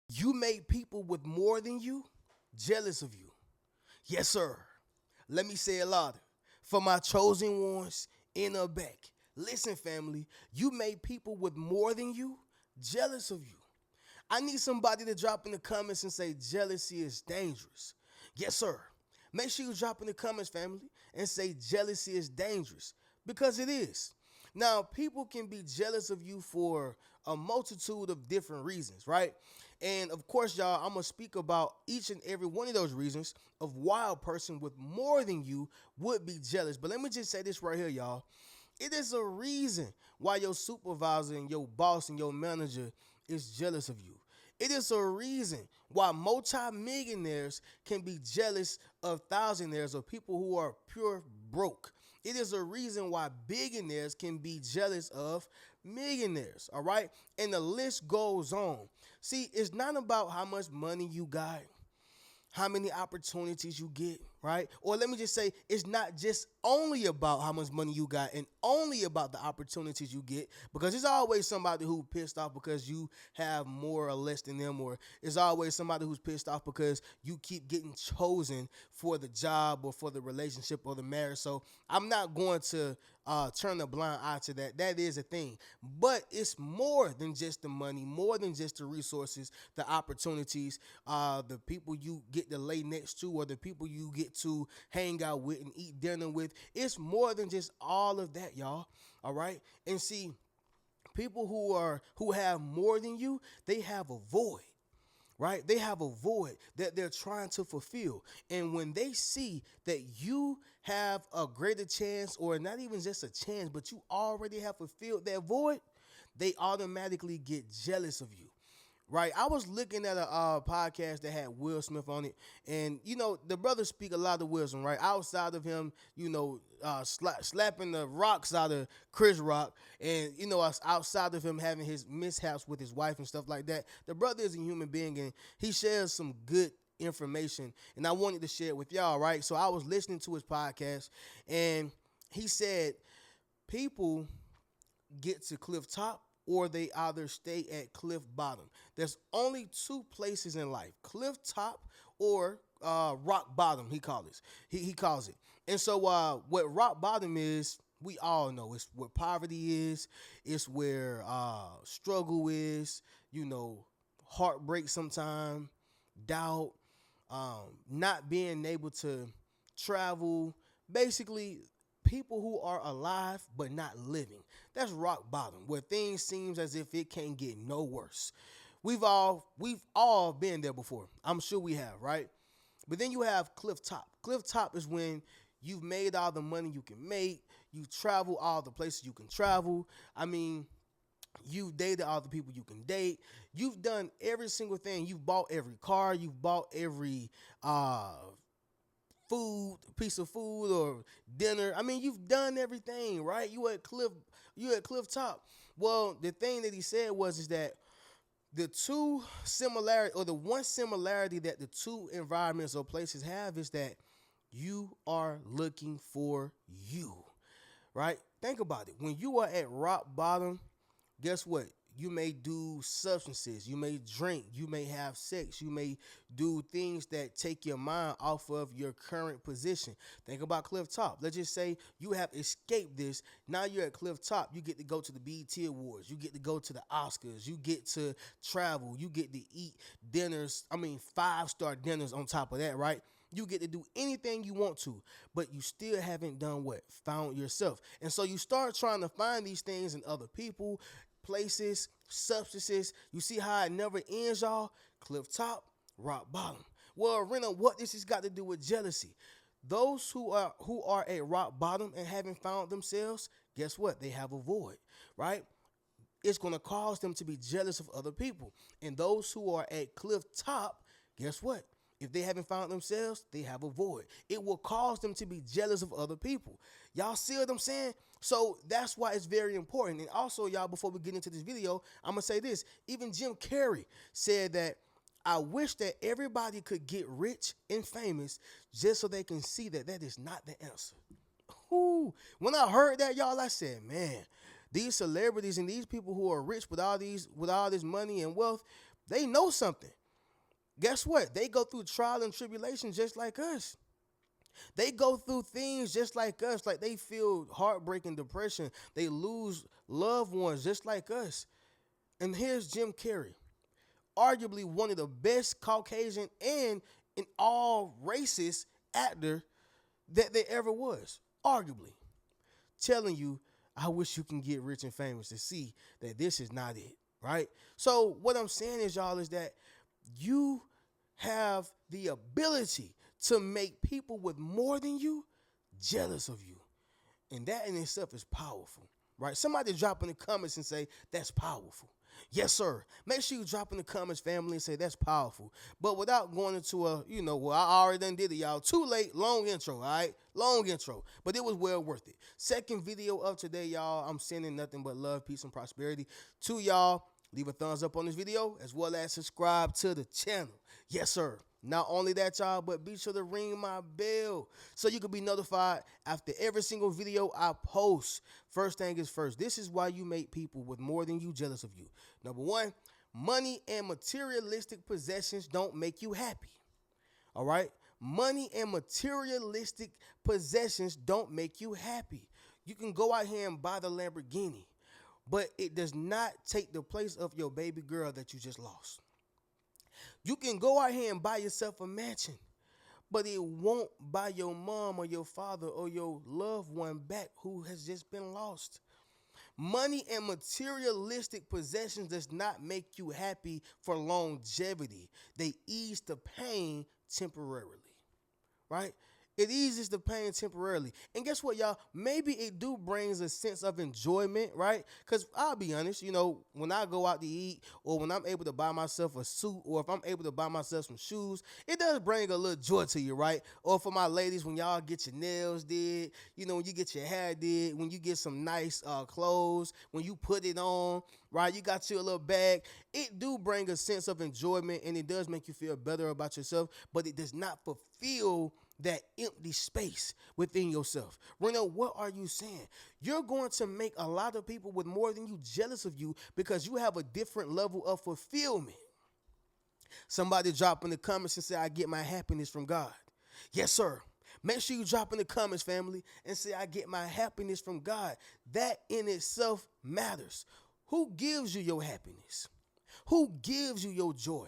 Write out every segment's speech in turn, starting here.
You made people with more than you jealous of you. Yes, sir. Let me say it louder. For my chosen ones in the back. Listen, family, you made people with more than you jealous of you. I need somebody to drop in the comments and say jealousy is dangerous. Yes, sir. Make sure you drop in the comments, family, and say jealousy is dangerous because it is. Now, people can be jealous of you for a multitude of different reasons, right? And of course, y'all, I'm gonna speak about each and every one of those reasons of why a person with more than you would be jealous. But let me just say this right here, y'all. It is a reason why your supervisor and your boss and your manager is jealous of you. It is a reason why multimillionaires can be jealous of thousandaires or people who are pure broke. It is a reason why billionaires can be jealous of millionaires, all right? And the list goes on. See, it's not about how much money you got, how many opportunities you get, right? Or let me just say, it's not just only about how much money you got and only about the opportunities you get, because there's always somebody who pissed off because you have more or less than them, or it's always somebody who's pissed off because you keep getting chosen for the job or for the relationship or the marriage. So I'm not going to turn a blind eye to that. That is a thing. But it's more than just the money, more than just the resources, the opportunities, the people you get to lay next to, or the people you get to hang out with and eat dinner with. It's more than just all of that, y'all. All right. And see, people who have more than you, they have a void, right? They have a void that they're trying to fulfill. And when they see that you have a greater chance, or not even just a chance, but you already have fulfilled that void, they automatically get jealous of you. Right, I was looking at a podcast that had Will Smith on it, and the brother speak a lot of wisdom. Right, outside of him, slapping the rocks out of Chris Rock, and outside of him having his mishaps with his wife and stuff like that, the brother is a human being, and he shares some good information, and I wanted to share it with y'all. Right, so I was listening to his podcast, and he said people get to cliff top, or they either stay at cliff bottom. There's only two places in life: cliff top or rock bottom. He calls it. He calls it. And so what rock bottom is, we all know it's where poverty is. It's where struggle is. Heartbreak sometimes, doubt, not being able to travel. Basically, people who are alive but not living. That's rock bottom, where things seems as if it can't get no worse. We've all been there before. I'm sure we have, right? But then you have cliff top. Cliff top is when you've made all the money you can make, you travel all the places you can travel. I mean, you've dated all the people you can date. You've done every single thing. You've bought every car. You've bought every piece of food or dinner. I mean, you've done everything, right? You at cliff top. Well, the thing that he said was is that the two similarity, or the one similarity that the two environments or places have, is that you are looking for you, right? Think about it. When you are at rock bottom, guess what? You may do substances, you may drink, you may have sex, you may do things that take your mind off of your current position. Think about cliff top. Let's just say you have escaped this. Now you're at cliff top. You get to go to the BET Awards. You get to go to the Oscars. You get to travel. You get to eat dinners. I mean, 5-star dinners on top of that, right? You get to do anything you want to, but you still haven't done what? Found yourself. And so you start trying to find these things in other people, places, substances. You see how it never ends, y'all? Cliff top, rock bottom. Well, Rena, what this has got to do with jealousy? Those who are at rock bottom and haven't found themselves, guess what? They have a void, right? It's going to cause them to be jealous of other people. And those who are at cliff top, guess what? If they haven't found themselves, they have a void. It will cause them to be jealous of other people. Y'all see what I'm saying? So that's why it's very important. And also, y'all, before we get into this video, I'm going to say this. Even Jim Carrey said that, I wish that everybody could get rich and famous just so they can see that that is not the answer. Ooh. When I heard that, y'all, I said, man, these celebrities and these people who are rich with all this money and wealth, they know something. Guess what? They go through trial and tribulation just like us. They go through things just like us. Like they feel heartbreak and depression. They lose loved ones just like us. And here's Jim Carrey, arguably one of the best Caucasian and in all races actor that there ever was. Arguably. Telling you, I wish you can get rich and famous to see that this is not it, right? So what I'm saying is, y'all, is that you have the ability to make people with more than you jealous of you. And that in itself is powerful, right? Somebody drop in the comments and say, that's powerful. Yes, sir. Make sure you drop in the comments, family, and say that's powerful. But without going into well, I already done did it, y'all. Too late, long intro, all right? Long intro. But it was well worth it. Second video of today, y'all. I'm sending nothing but love, peace, and prosperity to y'all. Leave a thumbs up on this video, as well as subscribe to the channel. Yes, sir. Not only that, y'all, but be sure to ring my bell so you can be notified after every single video I post. First thing is first. This is why you make people with more than you jealous of you. Number one, money and materialistic possessions don't make you happy. All right? Money and materialistic possessions don't make you happy. You can go out here and buy the Lamborghini, but it does not take the place of your baby girl that you just lost. You can go out here and buy yourself a mansion, but it won't buy your mom or your father or your loved one back who has just been lost. Money and materialistic possessions does not make you happy for longevity. They ease the pain temporarily, right? It eases the pain temporarily. And guess what, y'all? Maybe it do brings a sense of enjoyment, right? Because I'll be honest, when I go out to eat or when I'm able to buy myself a suit or if I'm able to buy myself some shoes, it does bring a little joy to you, right? Or for my ladies, when y'all get your nails did, when you get your hair did, when you get some nice clothes, when you put it on, right? You got your little bag. It do bring a sense of enjoyment and it does make you feel better about yourself, but it does not fulfill that empty space within yourself. Reno, what are you saying? You're going to make a lot of people with more than you jealous of you because you have a different level of fulfillment. Somebody drop in the comments and say, I get my happiness from God. Yes, sir. Make sure you drop in the comments, family, and say, I get my happiness from God. That in itself matters. Who gives you your happiness? Who gives you your joy?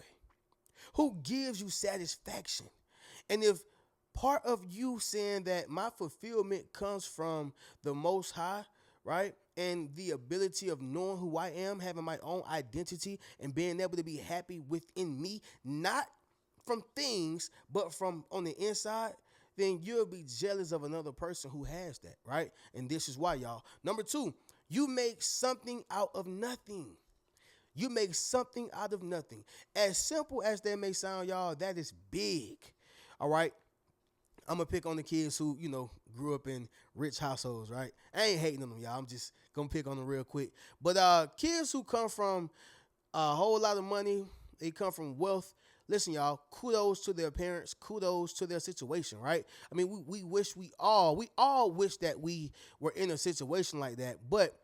Who gives you satisfaction? And if part of you saying that my fulfillment comes from the Most High, right? And the ability of knowing who I am, having my own identity and being able to be happy within me, not from things, but from on the inside, then you'll be jealous of another person who has that, right? And this is why, y'all. Number two, you make something out of nothing. You make something out of nothing. As simple as that may sound, y'all, that is big, all right? I'm going to pick on the kids who, grew up in rich households, right? I ain't hating on them, y'all. I'm just going to pick on them real quick. But kids who come from a whole lot of money, they come from wealth. Listen, y'all, kudos to their parents. Kudos to their situation, right? I mean, we all wish that we were in a situation like that. But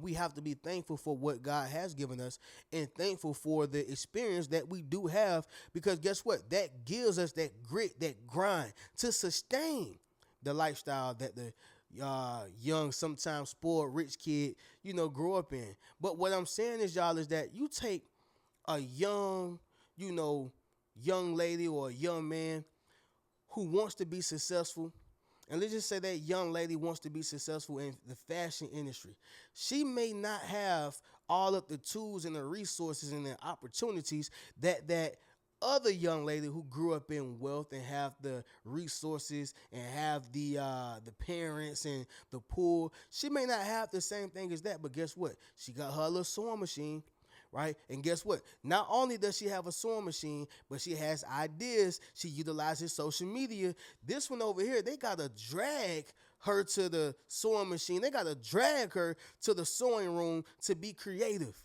we have to be thankful for what God has given us and thankful for the experience that we do have, because guess what? That gives us that grit, that grind to sustain the lifestyle that the young, sometimes spoiled rich kid, grow up in. But what I'm saying is, y'all, is that you take a young lady or a young man who wants to be successful. And let's just say that young lady wants to be successful in the fashion industry. She may not have all of the tools and the resources and the opportunities that other young lady who grew up in wealth and have the resources and have the parents and the pool. She may not have the same thing as that, but guess what? She got her little sewing machine. Right? And guess what? Not only does she have a sewing machine, but she has ideas. She utilizes social media. This one over here, they got to drag her to the sewing machine. They got to drag her to the sewing room to be creative.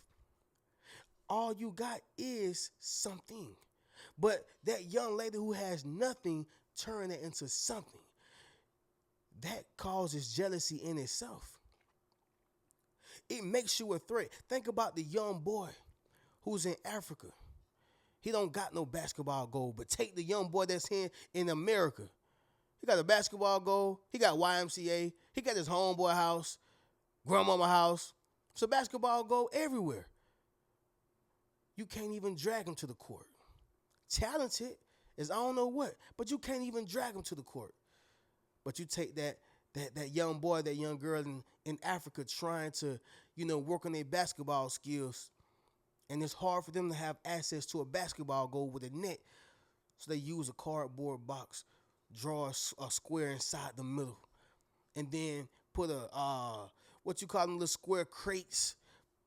All you got is something. But that young lady who has nothing, turn it into something. That causes jealousy in itself. It makes you a threat. Think about the young boy who's in Africa. He don't got no basketball goal. But take the young boy that's here in America. He got a basketball goal. He got YMCA. He got his homeboy house, grandmama house. So basketball goal everywhere. You can't even drag him to the court. Talented is I don't know what, but you can't even drag him to the court. But you take that young boy, that young girl in Africa trying to, work on their basketball skills, and it's hard for them to have access to a basketball goal with a net, so they use a cardboard box, draw a square inside the middle, and then put what you call them little square crates,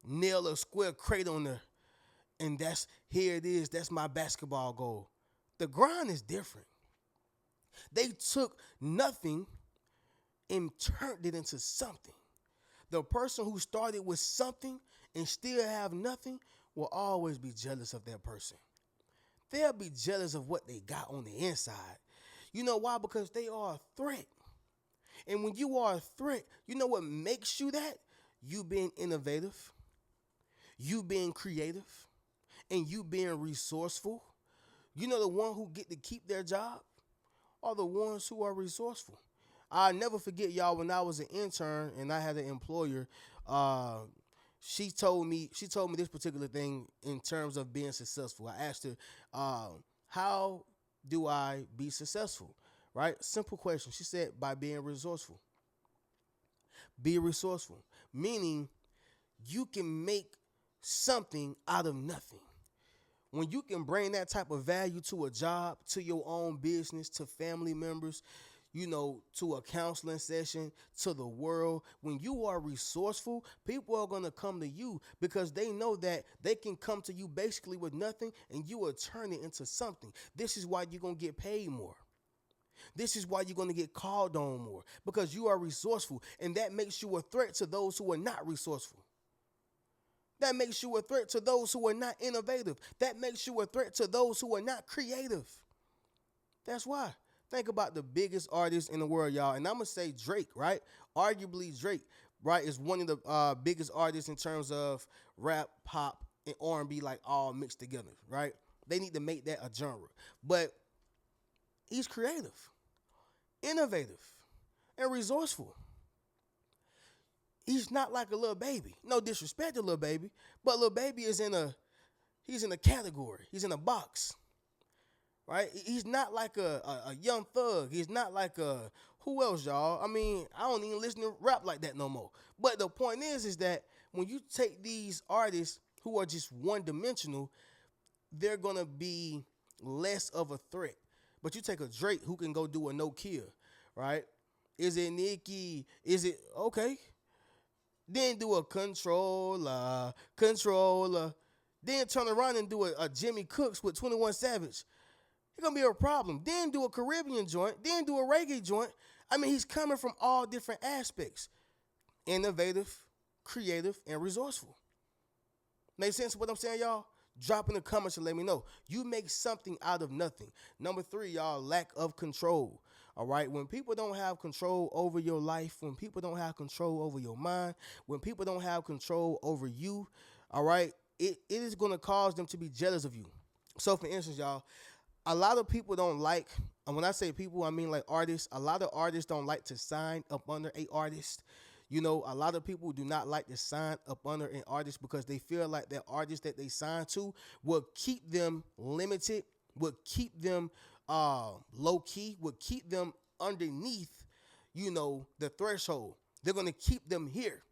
nail a square crate on there, and here it is, that's my basketball goal. The grind is different. They took nothing and turned it into something. The person who started with something and still have nothing will always be jealous of that person. They'll be jealous of what they got on the inside. You know why? Because they are a threat. And when you are a threat, you know what makes you that? You being innovative, you being creative, and you being resourceful. You know the one who get to keep their job are the ones who are resourceful. I'll never forget, y'all, when I was an intern and I had an employer, she told me this particular thing in terms of being successful. I asked her, how do I be successful? Right? Simple question. She said, by being resourceful. Be resourceful, meaning you can make something out of nothing. When you can bring that type of value to a job, to your own business, to family members, to a counseling session, to the world, when you are resourceful, people are going to come to you because they know that they can come to you basically with nothing and you will turn it into something. This is why you're going to get paid more. This is why you're going to get called on more, because you are resourceful, and that makes you a threat to those who are not resourceful. That makes you a threat to those who are not innovative. That makes you a threat to those who are not creative. That's why. Think about the biggest artist in the world, y'all. And I'm going to say Drake, right? Arguably Drake, right, is one of the biggest artists in terms of rap, pop, and R&B, like all mixed together, right? They need to make that a genre. But he's creative, innovative, and resourceful. He's not like a little baby. No disrespect to little baby, but little baby is he's in a category. He's in a box, right? He's not like a young thug. He's not like who else, y'all? I mean, I don't even listen to rap like that no more. But the point is that when you take these artists who are just one-dimensional, they're going to be less of a threat. But you take a Drake who can go do a no-kill, right? Is it Nicki? Is it, okay. Then do a controller. Then turn around and do a Jimmy Cooks with 21 Savage. It's going to be a problem. Then do a Caribbean joint. Then do a reggae joint. I mean, he's coming from all different aspects. Innovative, creative, and resourceful. Make sense of what I'm saying, y'all? Drop in the comments and let me know. You make something out of nothing. Number 3, y'all, lack of control. All right, when people don't have control over your life, when people don't have control over your mind, when people don't have control over you, all right, it is going to cause them to be jealous of you. So, for instance, y'all, a lot of people don't like, and when I say people, I mean like artists. A lot of artists don't like to sign up under an artist. A lot of people do not like to sign up under an artist because they feel like that artist that they sign to will keep them limited, will keep them low key, would keep them underneath, the threshold. They're going to keep them here.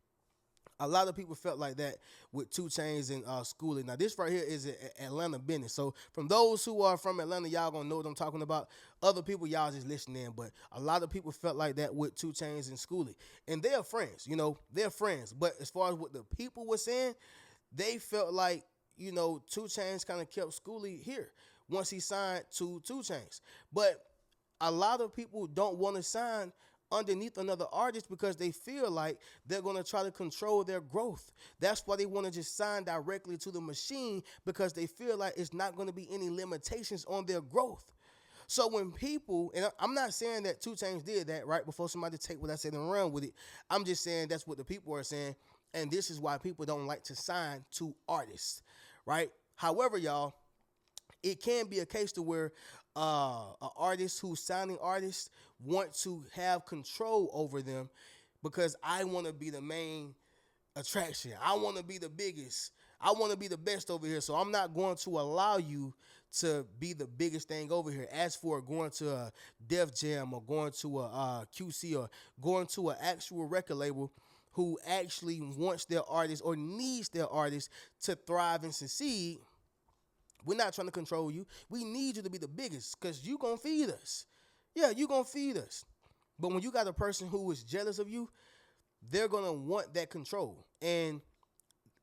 A lot of people felt like that with 2 Chainz and Schoolie. Now, this right here is Atlanta business. So, from those who are from Atlanta, y'all going to know what I'm talking about. Other people, y'all just listening in. But a lot of people felt like that with 2 Chainz and Schoolie. And they're friends, they're friends. But as far as what the people were saying, they felt like, 2 Chainz kind of kept Schoolie here once he signed to 2 Chainz. But a lot of people don't want to sign underneath another artist because they feel like they're going to try to control their growth. That's why they want to just sign directly to the machine, because they feel like it's not going to be any limitations on their growth. So when people, and I'm not saying that 2 Chainz did that, right, before somebody take what I said and run with it. I'm just saying that's what the people are saying, and this is why people don't like to sign to artists, right? However, y'all, it can be a case to where an artist who's signing artists want to have control over them because I want to be the main attraction. I want to be the biggest. I want to be the best over here. So I'm not going to allow you to be the biggest thing over here. As for going to a Def Jam or going to a QC or going to an actual record label who actually wants their artist or needs their artist to thrive and succeed, we're not trying to control you. We need you to be the biggest because you going to feed us. Yeah, you going to feed us. But when you got a person who is jealous of you, they're going to want that control. And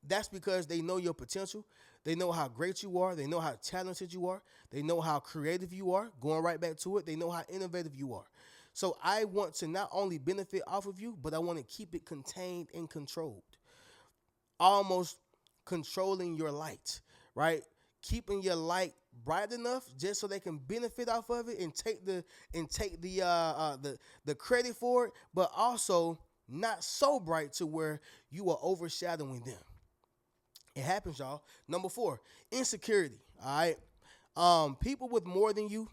that's because they know your potential. They know how great you are. They know how talented you are. They know how creative you are. Going right back to it, they know how innovative you are. So I want to not only benefit off of you, but I want to keep it contained and controlled. Almost controlling your light, right? Keeping your light bright enough just so they can benefit off of it and take the credit for it, but also not so bright to where you are overshadowing them. It happens, y'all. Number 4, insecurity. All right. People with more than you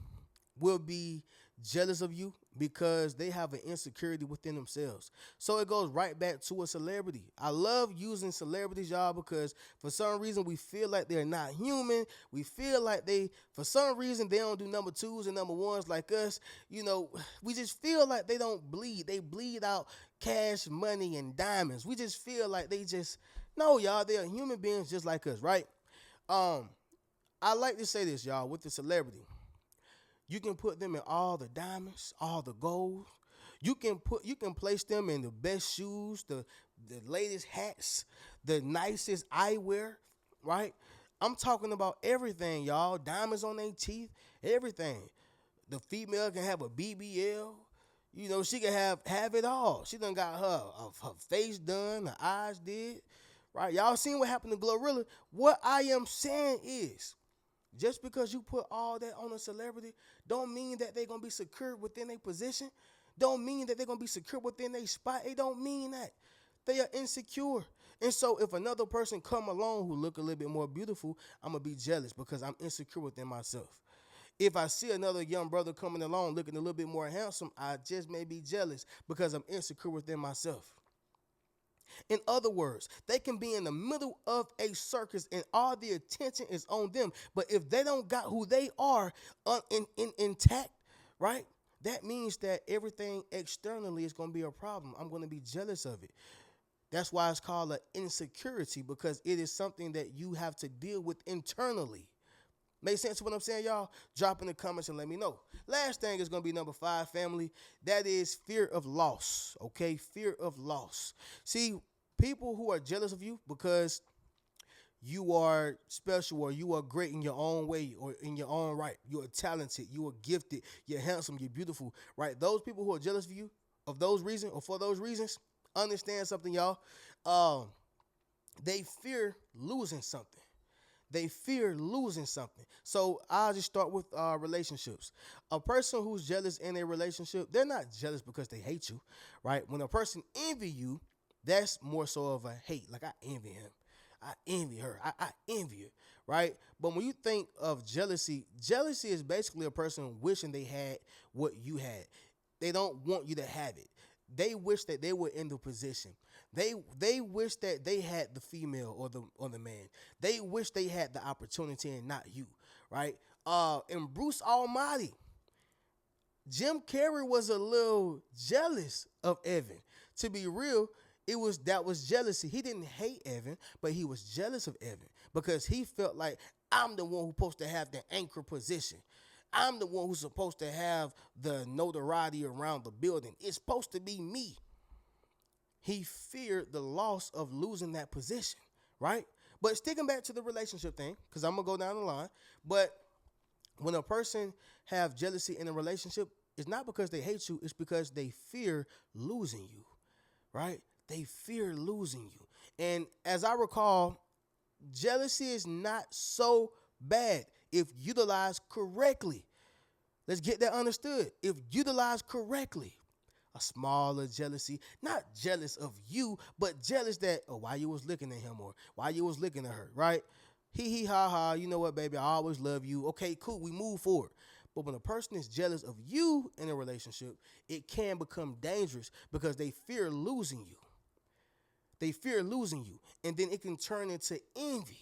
will be jealous of you because they have an insecurity within themselves. So it goes right back to a celebrity. I love using celebrities, y'all, because for some reason we feel like they're not human. We feel like for some reason, they don't do number 2s and number 1s like us. You know, we just feel like they don't bleed. They bleed out cash, money, and diamonds. We just feel like no, y'all, they are human beings just like us, right? I like to say this, y'all, with the celebrity. You can put them in all the diamonds, all the gold. You can place them in the best shoes, the latest hats, the nicest eyewear, right? I'm talking about everything, y'all. Diamonds on their teeth, everything. The female can have a BBL. You know, she can have it all. She done got her face done, her eyes did, right? Y'all seen what happened to Glorilla. What I am saying is, just because you put all that on a celebrity don't mean that they're going to be secure within a position. Don't mean that they're going to be secure within a spot. It don't mean that. They are insecure. And so if another person come along who look a little bit more beautiful, I'm going to be jealous because I'm insecure within myself. If I see another young brother coming along looking a little bit more handsome, I just may be jealous because I'm insecure within myself. In other words, they can be in the middle of a circus and all the attention is on them. But if they don't got who they are intact, right, that means that everything externally is going to be a problem. I'm going to be jealous of it. That's why it's called an insecurity, because it is something that you have to deal with internally. Make sense of what I'm saying, y'all? Drop in the comments and let me know. Last thing is going to be number 5, family. That is fear of loss, okay? Fear of loss. See, people who are jealous of you because you are special or you are great in your own way or in your own right. You are talented. You are gifted. You're handsome. You're beautiful, right? Those people who are jealous of you of those reasons or for those reasons, understand something, y'all. They fear losing something. They fear losing something. So I'll just start with relationships. A person who's jealous in a relationship, they're not jealous because they hate you, right? When a person envy you, that's more so of a hate. Like, I envy him. I envy her. I envy her, right? But when you think of jealousy, jealousy is basically a person wishing they had what you had. They don't want you to have it. They wish that they were in the position. They wish that they had the female or the man. They wish they had the opportunity and not you, right? And Bruce Almighty, Jim Carrey was a little jealous of Evan. To be real, that was jealousy. He didn't hate Evan, but he was jealous of Evan because he felt like, I'm the one who's supposed to have the anchor position. I'm the one who's supposed to have the notoriety around the building. It's supposed to be me. He feared the loss of losing that position, right? But sticking back to the relationship thing, because I'm going to go down the line, but when a person have jealousy in a relationship, it's not because they hate you, it's because they fear losing you, right? They fear losing you. And as I recall, jealousy is not so bad if utilized correctly. Let's get that understood. If utilized correctly. A smaller jealousy, not jealous of you, but jealous that, why you was looking at him or why you was looking at her, right? Hee hee ha ha, you know what, baby, I always love you. Okay, cool, we move forward. But when a person is jealous of you in a relationship, it can become dangerous because they fear losing you. They fear losing you. And then it can turn into envy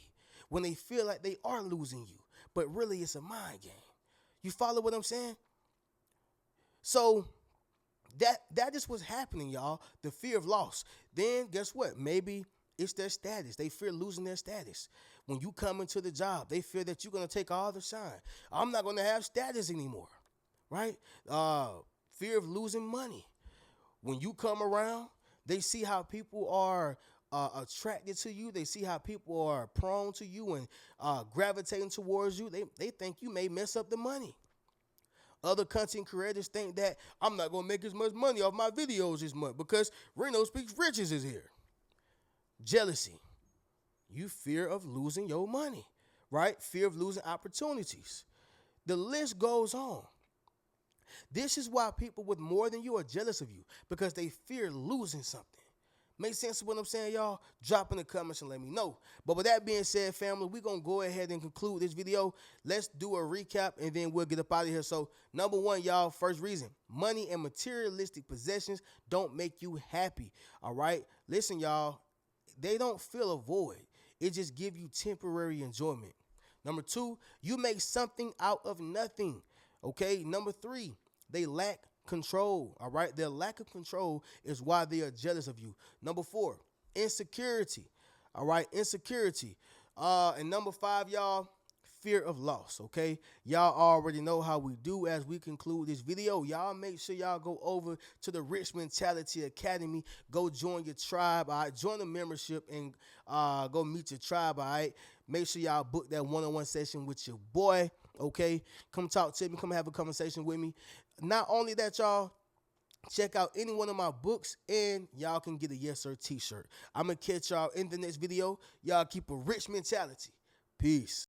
when they feel like they are losing you. But really, it's a mind game. You follow what I'm saying? So that just was happening, y'all. The fear of loss. Then guess what? Maybe it's their status. They fear losing their status. When you come into the job, they fear that you're gonna take all the shine. I'm not gonna have status anymore, right? Fear of losing money. When you come around, they see how people are attracted to you. They see how people are prone to you and gravitating towards you. They think you may mess up the money. Other content creators think that I'm not gonna make as much money off my videos this month because Reno Speaks Riches is here. Jealousy. You fear of losing your money, right? Fear of losing opportunities. The list goes on. This is why people with more than you are jealous of you because they fear losing something. Make sense of what I'm saying, y'all? Drop in the comments and let me know. But with that being said, family, we're going to go ahead and conclude this video. Let's do a recap, and then we'll get up out of here. So, number one, y'all, first reason, money and materialistic possessions don't make you happy, all right? Listen, y'all, they don't fill a void. It just gives you temporary enjoyment. Number two, you make something out of nothing, okay? Number three, they lack control, all right? Their lack of control is why they are jealous of you. Number four, insecurity, all right? Insecurity. And number five, y'all, fear of loss, okay? Y'all already know how we do as we conclude this video. Y'all make sure y'all go over to the Rich Mentality Academy. Go join your tribe, all right? Join the membership and go meet your tribe, all right? Make sure y'all book that one-on-one session with your boy, okay? Come talk to me. Come have a conversation with me. Not only that, y'all, check out any one of my books and y'all can get a Yes Sir t-shirt. I'm going to catch y'all in the next video. Y'all keep a rich mentality. Peace.